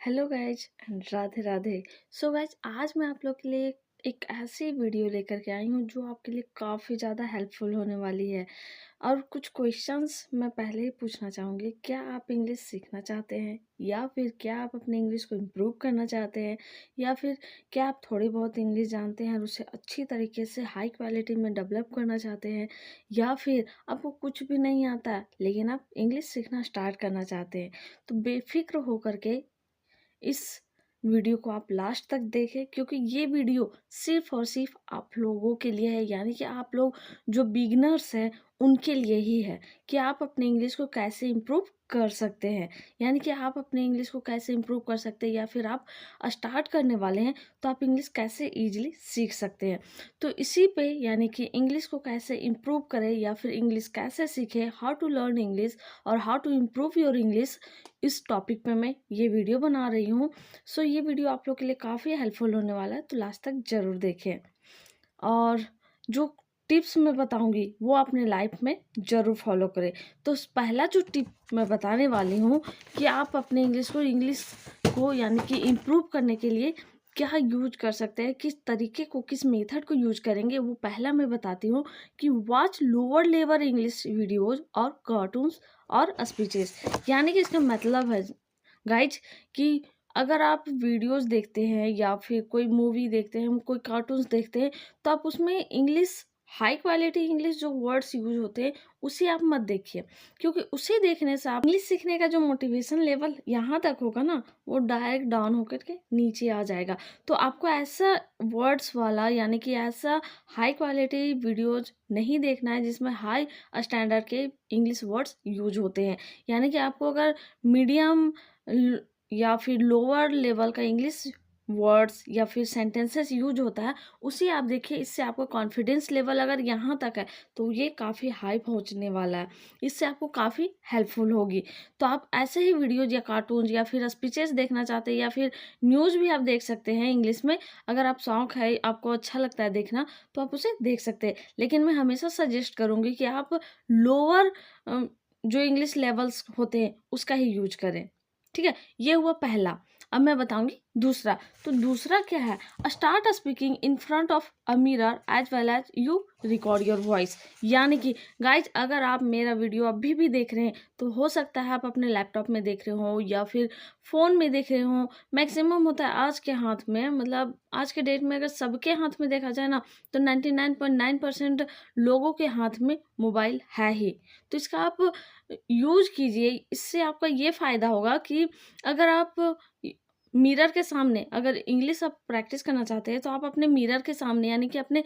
Hello guys and Radhe Radhe. So guys आज मैं आप लोग के लिए एक ऐसी वीडियो लेकर के आई हूँ जो आपके लिए काफ़ी ज़्यादा हेल्पफुल होने वाली है। और कुछ क्वेश्चंस मैं पहले ही पूछना चाहूँगी। क्या आप इंग्लिश सीखना चाहते हैं, या फिर क्या आप अपने इंग्लिश को इम्प्रूव करना चाहते हैं, या फिर क्या आप थोड़ी बहुत इंग्लिश जानते हैं और उसे अच्छी तरीके से हाई क्वालिटी में डेवलप करना चाहते हैं, या फिर आपको कुछ भी नहीं आता है लेकिन आप इंग्लिश सीखना स्टार्ट करना चाहते हैं। तो बेफिक्र होकर के इस वीडियो को आप लास्ट तक देखें, क्योंकि ये वीडियो सिर्फ और सिर्फ आप लोगों के लिए है, यानी कि आप लोग जो बिगनर्स हैं उनके लिए ही है कि आप अपने इंग्लिश को कैसे इम्प्रूव कर सकते हैं। यानी कि आप अपने इंग्लिश को कैसे इम्प्रूव कर सकते हैं, या फिर आप स्टार्ट करने वाले हैं तो आप इंग्लिश कैसे इजीली सीख सकते हैं। तो इसी पे यानी कि इंग्लिश को कैसे इम्प्रूव करें या फिर इंग्लिश कैसे सीखें, हाउ टू लर्न इंग्लिश और how to improve your English, इस टॉपिक पे मैं ये वीडियो बना रही हूँ। सो ये वीडियो आप लोग के लिए काफ़ी हेल्पफुल होने वाला है, तो लास्ट तक ज़रूर देखें। और जो टिप्स मैं बताऊंगी वो अपने लाइफ में ज़रूर फॉलो करें। तो पहला जो टिप मैं बताने वाली हूँ कि आप अपने इंग्लिश को यानी कि इम्प्रूव करने के लिए क्या यूज कर सकते हैं, किस तरीके को, किस मेथड को यूज करेंगे, वो पहला मैं बताती हूँ कि watch lower level English videos और कार्टून्स और स्पीचेस। यानी कि इसका मतलब है गाइज कि अगर आप वीडियोस देखते हैं या फिर कोई मूवी देखते हैं, कोई कार्टून्स देखते हैं, तो आप उसमें इंग्लिश, हाई क्वालिटी इंग्लिश जो वर्ड्स यूज होते हैं उसे आप मत देखिए, क्योंकि उसे देखने से आप इंग्लिश सीखने का जो मोटिवेशन लेवल यहाँ तक होगा ना, वो डायरेक्ट डाउन होकर के नीचे आ जाएगा। तो आपको ऐसा वर्ड्स वाला यानी कि ऐसा हाई क्वालिटी वीडियोज नहीं देखना है जिसमें हाई स्टैंडर्ड के इंग्लिश वर्ड्स यूज होते हैं। यानी कि आपको अगर मीडियम या फिर लोअर लेवल का इंग्लिश वर्ड्स या फिर सेंटेंसेस यूज होता है उसे आप देखिए। इससे आपका कॉन्फिडेंस लेवल अगर यहाँ तक है तो ये काफ़ी हाई पहुँचने वाला है, इससे आपको काफ़ी हेल्पफुल होगी। तो आप ऐसे ही वीडियोज या कार्टून या फिर स्पीचेस देखना चाहते हैं, या फिर न्यूज़ भी आप देख सकते हैं इंग्लिश में। अगर आप शौक है, आपको अच्छा लगता है देखना, तो आप उसे देख सकते हैं। लेकिन मैं हमेशा सजेस्ट करूँगी कि आप लोअर जो इंग्लिश लेवल्स होते हैं उसका ही यूज करें। ठीक है, ये हुआ पहला। अब मैं बताऊंगी दूसरा। तो दूसरा क्या है, start speaking in front of a mirror as well as you record your voice. यानी कि गाइज अगर आप मेरा वीडियो अभी भी देख रहे हैं तो हो सकता है आप अपने लैपटॉप में देख रहे हो या फिर फ़ोन में देख रहे हो। मैक्सिमम होता है आज के हाथ में, मतलब आज के डेट में अगर सबके हाथ में देखा जाए ना, तो 99.9% लोगों के हाथ में मोबाइल है ही। तो इसका आप यूज कीजिए। इससे आपका ये फ़ायदा होगा कि अगर आप मिरर के सामने अगर इंग्लिश आप प्रैक्टिस करना चाहते हैं तो आप अपने मिरर के सामने यानी कि अपने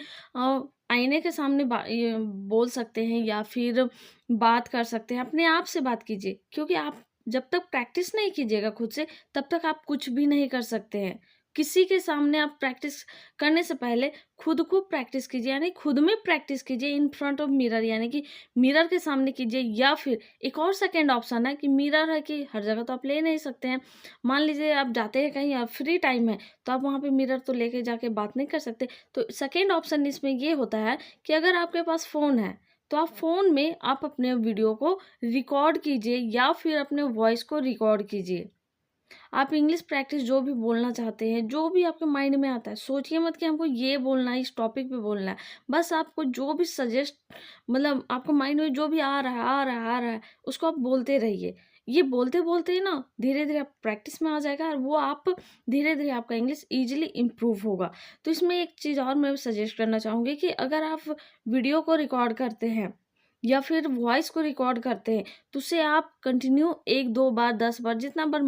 आईने के सामने ये बोल सकते हैं या फिर बात कर सकते हैं। अपने आप से बात कीजिए, क्योंकि आप जब तक प्रैक्टिस नहीं कीजिएगा खुद से तब तक आप कुछ भी नहीं कर सकते हैं। किसी के सामने आप प्रैक्टिस करने से पहले खुद को प्रैक्टिस कीजिए, यानी खुद में प्रैक्टिस कीजिए इन फ्रंट ऑफ मिरर, यानी कि मिरर के सामने कीजिए। या फिर एक और सेकंड ऑप्शन है कि मिरर है कि हर जगह तो आप ले नहीं सकते हैं। मान लीजिए आप जाते हैं कहीं, आप फ्री टाइम है, तो आप वहाँ पे मिरर तो लेके जाके बात नहीं कर सकते। तो सेकंड ऑप्शन इसमें ये होता है कि अगर आपके पास फ़ोन है तो आप फ़ोन में आप अपने वीडियो को रिकॉर्ड कीजिए या फिर अपने वॉइस को रिकॉर्ड कीजिए। आप इंग्लिश प्रैक्टिस जो भी बोलना चाहते हैं, जो भी आपके माइंड में आता है, सोचिए मत कि हमको ये बोलना है, इस टॉपिक पे बोलना है। बस आपको जो भी सजेस्ट, मतलब आपको माइंड में जो भी आ रहा है उसको आप बोलते रहिए। ये बोलते-बोलते ही ना धीरे-धीरे आप प्रैक्टिस में आ जाएगा और वो आप धीरे-धीरे आपका इंग्लिश ईज़िली इम्प्रूव होगा। तो इसमें एक चीज़ और मैं सजेस्ट करना चाहूँगी कि अगर आप वीडियो को रिकॉर्ड करते हैं या फिर वॉइस को रिकॉर्ड करते हैं, तो उसे आप कंटिन्यू 1-2 बार, 10 बार, जितना बार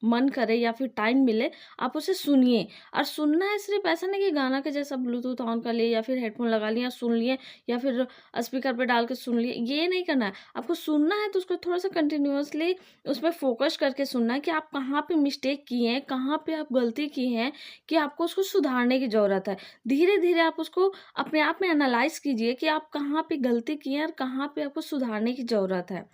मन करे या फिर टाइम मिले, आप उसे सुनिए। और सुनना है सिर्फ़ ऐसा नहीं कि गाना के जैसा ब्लूटूथ ऑन कर लिए या फिर हेडफ़ोन लगा लिया, सुन लिए या फिर स्पीकर पे डाल के सुन लिए, ये नहीं करना है। आपको सुनना है तो उसको थोड़ा-सा कंटिन्यूअसली उसमें फ़ोकस करके सुनना है कि आप कहाँ पे मिस्टेक किए हैं, कहाँ पे आप गलती की हैं, कि आपको उसको सुधारने की ज़रूरत है। धीरे-धीरे आप उसको अपने आप में एनालाइज़ कीजिए कि आप कहाँ पे गलती की है और कहाँ पे आपको सुधारने की ज़रूरत है।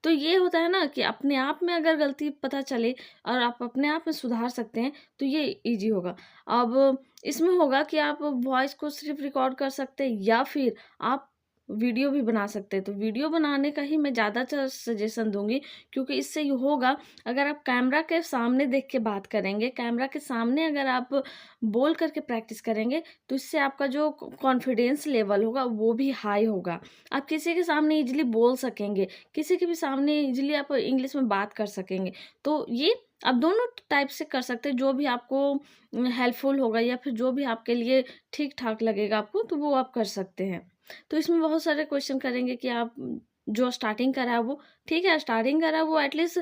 तो ये होता है ना कि अपने आप में अगर गलती पता चले और आप अपने आप में सुधार सकते हैं, तो ये ईज़ी होगा। अब इसमें होगा कि आप वॉइस को सिर्फ़ रिकॉर्ड कर सकते हैं या फिर आप वीडियो भी बना सकते हैं। तो वीडियो बनाने का ही मैं ज़्यादातर सजेशन दूँगी, क्योंकि इससे ये होगा, अगर आप कैमरा के सामने देख के बात करेंगे, कैमरा के सामने अगर आप बोल करके प्रैक्टिस करेंगे, तो इससे आपका जो कॉन्फिडेंस लेवल होगा वो भी हाई होगा। आप किसी के सामने ईज़िली बोल सकेंगे, किसी के भी सामने ईज़िली आप इंग्लिश में बात कर सकेंगे। तो ये आप दोनों टाइप से कर सकते हैं, जो भी आपको हेल्पफुल होगा या फिर जो भी आपके लिए ठीक-ठाक लगेगा आपको, तो वो आप कर सकते हैं। तो इसमें बहुत सारे क्वेश्चन करेंगे कि आप जो स्टार्टिंग करा है वो ठीक है, स्टार्टिंग करा है वो एटलीस्ट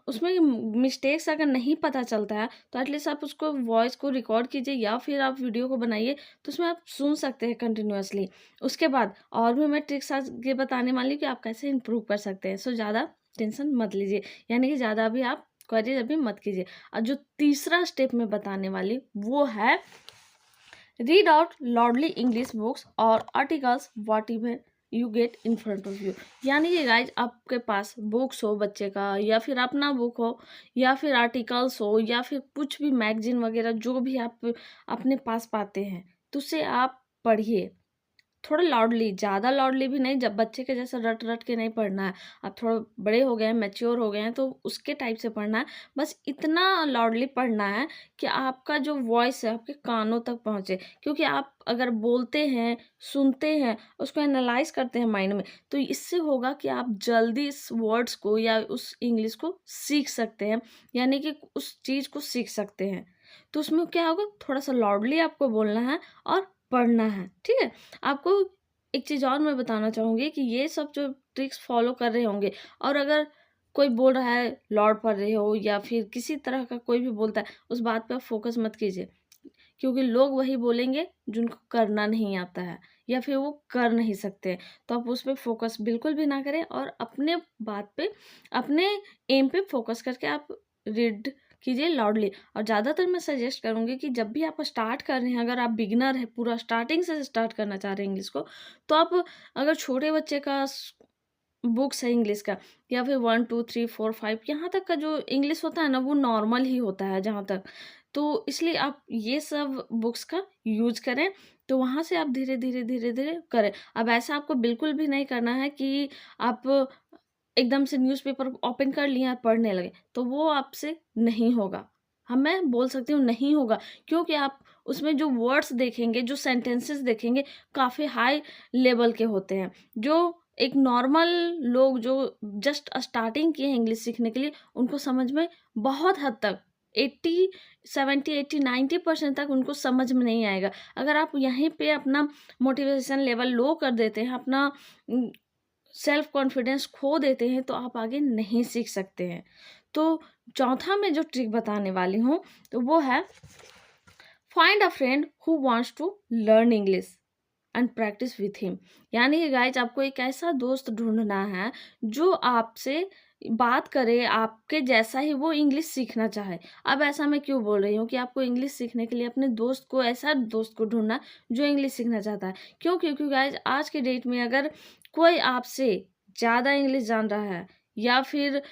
उसमें मिस्टेक्स अगर नहीं पता चलता है, तो एटलीस्ट आप उसको वॉइस को रिकॉर्ड कीजिए या फिर आप वीडियो को बनाइए, तो उसमें आप सुन सकते हैं कंटिन्यूअसली। उसके बाद और भी मैं ट्रिक्स आज ये बताने वाली हूँ कि आप कैसे इम्प्रूव कर सकते हैं। सो ज़्यादा टेंशन मत लीजिए, यानी कि ज़्यादा भी आप क्वेरीज अभी मत कीजिए। और जो तीसरा स्टेप मैं बताने वाली वो है, read out loudly English books और articles whatever you get in front of you. यानी कि गाइज आपके पास बुक्स हो बच्चे का, या फिर अपना बुक हो, या फिर आर्टिकल्स हो, या फिर कुछ भी मैगजीन वगैरह जो भी आप अपने पास पाते हैं, तो उसे आप पढ़िए थोड़ा लाउडली, ज़्यादा लाउडली भी नहीं, जब बच्चे के जैसा रट रट के नहीं पढ़ना है। आप थोड़ा बड़े हो गए हैं, मैच्योर हो गए हैं, तो उसके टाइप से पढ़ना है। बस इतना लाउडली पढ़ना है कि आपका जो वॉइस है आपके कानों तक पहुँचे, क्योंकि आप अगर बोलते हैं, सुनते हैं, उसको एनालाइज करते हैं माइंड में, तो इससे होगा कि आप जल्दी इस वर्ड्स को या उस इंग्लिश को सीख सकते हैं, यानी कि उस चीज़ को सीख सकते हैं। तो उसमें क्या होगा, थोड़ा सा लाउडली आपको बोलना है और पढ़ना है, ठीक है। आपको एक चीज़ और मैं बताना चाहूँगी कि ये सब जो ट्रिक्स फॉलो कर रहे होंगे, और अगर कोई बोल रहा है लॉर्ड पढ़ रहे हो या फिर किसी तरह का कोई भी बोलता है, उस बात पे आप फोकस मत कीजिए, क्योंकि लोग वही बोलेंगे जिनको करना नहीं आता है या फिर वो कर नहीं सकते। तो आप उस पे फोकस बिल्कुल भी ना करें और अपने बात पे, अपने एम पे फोकस करके आप रीड कीजिए लाउडली। और ज़्यादातर मैं सजेस्ट करूँगी कि जब भी आप स्टार्ट कर रहे हैं, अगर आप बिगिनर हैं, पूरा स्टार्टिंग से स्टार्ट करना चाह रहे हैं इंग्लिश को, तो आप अगर छोटे बच्चे का बुक्स है इंग्लिश का, या फिर 1 2 3 4 5 यहाँ तक का जो इंग्लिश होता है ना, वो नॉर्मल ही होता है जहाँ तक। तो इसलिए आप ये सब बुक्स का यूज करें, तो वहाँ से आप धीरे धीरे धीरे धीरे करें। अब ऐसा आपको बिल्कुल भी नहीं करना है कि आप एकदम से न्यूज़पेपर ओपन कर लिया और पढ़ने लगे, तो वो आपसे नहीं होगा। हाँ, मैं बोल सकती हूँ नहीं होगा, क्योंकि आप उसमें जो वर्ड्स देखेंगे, जो सेंटेंसेस देखेंगे, काफ़ी हाई लेवल के होते हैं, जो एक नॉर्मल लोग जो जस्ट स्टार्टिंग किए हैं इंग्लिश सीखने के लिए, उनको समझ में बहुत हद तक 80 70 80 90% तक उनको समझ में नहीं आएगा। अगर आप यहीं पे अपना मोटिवेशन लेवल लो कर देते हैं, अपना सेल्फ कॉन्फिडेंस खो देते हैं, तो आप आगे नहीं सीख सकते हैं। तो चौथा मैं जो ट्रिक बताने वाली हूँ, तो वो है, find a friend who wants to learn English and practise with him. यानी कि गाइज आपको एक ऐसा दोस्त ढूंढना है जो आपसे बात करे, आपके जैसा ही वो इंग्लिश सीखना चाहे। अब ऐसा मैं क्यों बोल रही हूँ कि आपको इंग्लिश सीखने के लिए अपने दोस्त को, ऐसा दोस्त को ढूंढना जो इंग्लिश सीखना चाहता है। क्यों? क्योंकि गाइज आज के डेट में अगर कोई आपसे ज़्यादा इंग्लिश जान रहा है, या फिर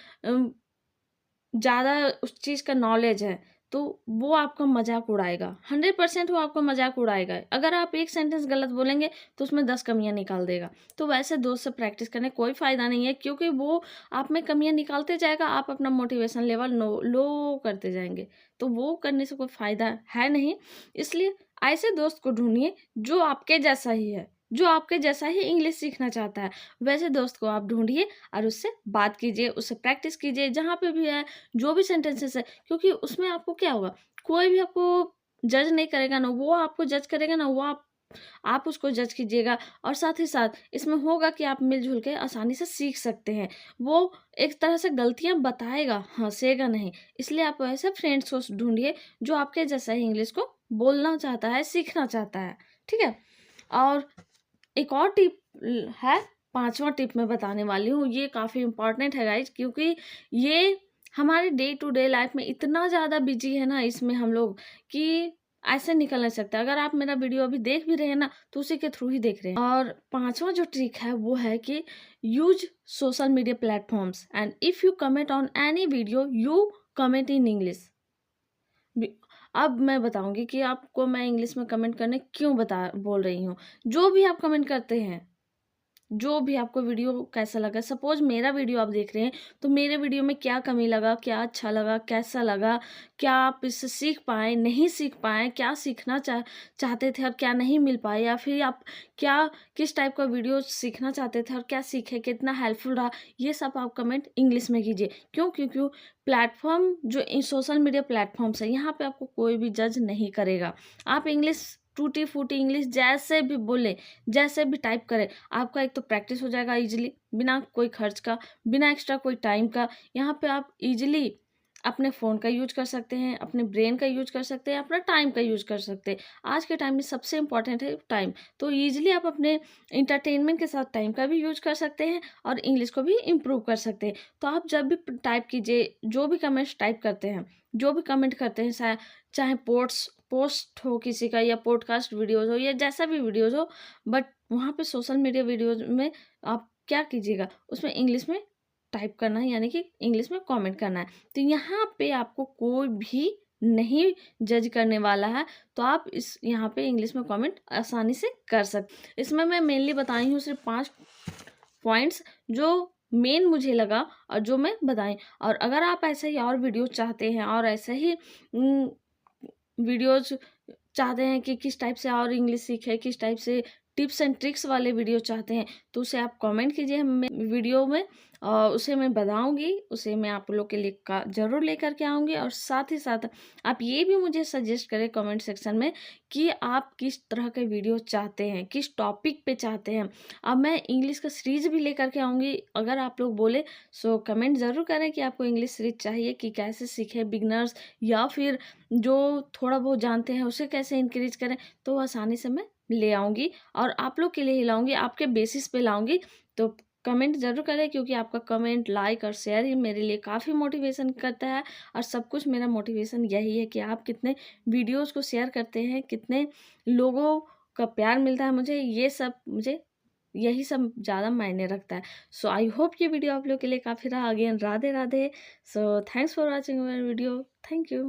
ज़्यादा उस चीज़ का नॉलेज है, तो वो आपका मज़ाक उड़ाएगा, 100% वो आपका मज़ाक उड़ाएगा। अगर आप एक सेंटेंस गलत बोलेंगे, तो उसमें 10 कमियाँ निकाल देगा। तो वैसे दोस्त से प्रैक्टिस करने कोई फ़ायदा नहीं है, क्योंकि वो आप में कमियाँ निकालते जाएगा, आप अपना मोटिवेशन लेवल लो करते जाएँगे। तो वो करने से कोई फ़ायदा है नहीं। इसलिए ऐसे दोस्त को ढूँढिए जो आपके जैसा ही है, जो आपके जैसा ही इंग्लिश सीखना चाहता है। वैसे दोस्त को आप ढूँढिए और उससे बात कीजिए, उससे प्रैक्टिस कीजिए, जहाँ पे भी है, जो भी सेंटेंसेस है, क्योंकि उसमें आपको क्या होगा, कोई भी आपको जज नहीं करेगा ना, वो आपको जज करेगा ना, वो आप उसको जज कीजिएगा। और साथ ही साथ इसमें होगा कि आप मिल-जुल के आसानी से सीख सकते हैं। वो एक तरह से गलतियाँ बताएगा, हँसेगा नहीं। इसलिए आप ऐसे फ्रेंड्स को ढूँढिए जो आपके जैसा ही इंग्लिश को बोलना चाहता है, सीखना चाहता है। ठीक है? और एक और टिप है, 5वां टिप मैं बताने वाली हूँ, ये काफ़ी इम्पोर्टेंट है गाइज़, क्योंकि ये हमारे डे टू डे लाइफ में इतना ज़्यादा बिजी है ना इसमें हम लोग, कि ऐसे निकल नहीं सकते। अगर आप मेरा वीडियो अभी देख भी रहे हैं ना, तो उसी के थ्रू ही देख रहे हैं। और 5वां जो ट्रिक है वो है कि use social media platforms and if you comment on any video you comment in English. अब मैं बताऊंगी कि आपको मैं इंग्लिश में कमेंट करने क्यों बोल रही हूँ। जो भी आप कमेंट करते हैं, जो भी आपको वीडियो कैसा लगा, सपोज़ मेरा वीडियो आप देख रहे हैं, तो मेरे वीडियो में क्या कमी लगा, क्या अच्छा लगा, कैसा लगा, क्या आप इससे सीख पाए, नहीं सीख पाए, क्या सीखना चाहते थे और क्या नहीं मिल पाया, या फिर आप क्या किस टाइप का वीडियो सीखना चाहते थे और क्या सीखे, कितना हेल्पफुल रहा, ये सब आप कमेंट इंग्लिश में कीजिए। क्यों प्लेटफ़ॉर्म जो सोशल मीडिया प्लेटफ़ॉर्म्स है, यहाँ पे आपको कोई भी जज नहीं करेगा। आप इंग्लिश टूटी-फूटी इंग्लिश जैसे भी बोलें, जैसे भी टाइप करें, आपका एक तो प्रैक्टिस हो जाएगा ईज़िली, बिना कोई खर्च का, बिना एक्स्ट्रा कोई टाइम का। यहाँ पे आप ईज़िली अपने फ़ोन का यूज़ कर सकते हैं, अपने ब्रेन का यूज़ कर सकते हैं, अपना टाइम का यूज़ कर सकते हैं। आज के टाइम में सबसे इम्पोर्टेंट है टाइम, तो ईज़िली आप अपने एंटरटेनमेंट के साथ टाइम का भी यूज़ कर सकते हैं और इंग्लिश को भी इम्प्रूव कर सकते हैं। तो आप जब भी टाइप कीजिए, जो भी कमेंट्स टाइप करते हैं, जो भी कमेंट करते हैं, चाहे पोस्ट हो किसी का, या पॉडकास्ट वीडियोज़ हो, या जैसा भी वीडियोज़ हो, बट वहाँ पे सोशल मीडिया वीडियोज़ में आप क्या कीजिएगा, उसमें इंग्लिश में टाइप करना है, यानी कि इंग्लिश में कमेंट करना है। तो यहाँ पे आपको कोई भी नहीं जज करने वाला है, तो आप इस यहाँ पे इंग्लिश में कमेंट आसानी से कर सकते। इसमें मैं मेनली बताई हूँ सिर्फ 5 पॉइंट्स जो मेन मुझे लगा और जो मैं बताई। और अगर आप ऐसे ही और वीडियो चाहते हैं और ऐसे ही वीडियोज़ चाहते हैं कि किस टाइप से और इंग्लिश सीखें, किस टाइप से टिप्स एंड ट्रिक्स वाले वीडियो चाहते हैं, तो उसे आप कमेंट कीजिए मैं वीडियो में, और उसे मैं बताऊंगी, उसे मैं आप लोग के लिए ज़रूर लेकर के आऊँगी। और साथ ही साथ आप ये भी मुझे सजेस्ट करें कमेंट सेक्शन में कि आप किस तरह के वीडियो चाहते हैं, किस टॉपिक पे चाहते हैं। अब मैं इंग्लिश का सीरीज़ भी लेकर के आऊँगी, अगर आप लोग बोले सो कमेंट ज़रूर करें कि आपको इंग्लिश सीरीज़ चाहिए कि कैसे सीखें बिगनर्स, या फिर जो थोड़ा बहुत जानते हैं उसे कैसे इंक्रीज करें, तो आसानी से मैं ले आऊँगी और आप लोग के लिए ही लाऊँगी, आपके बेसिस पे लाऊँगी। तो कमेंट ज़रूर करें, क्योंकि आपका कमेंट, लाइक और शेयर ही मेरे लिए काफ़ी मोटिवेशन करता है। और सब कुछ मेरा मोटिवेशन यही है कि आप कितने वीडियोज़ को शेयर करते हैं, कितने लोगों का प्यार मिलता है मुझे, ये सब मुझे यही सब ज़्यादा मायने रखता है। सो आई होप ये वीडियो आप लोग के लिए काफ़ी रहा। Again Radhe Radhe. So thanks for watching my video. Thank you.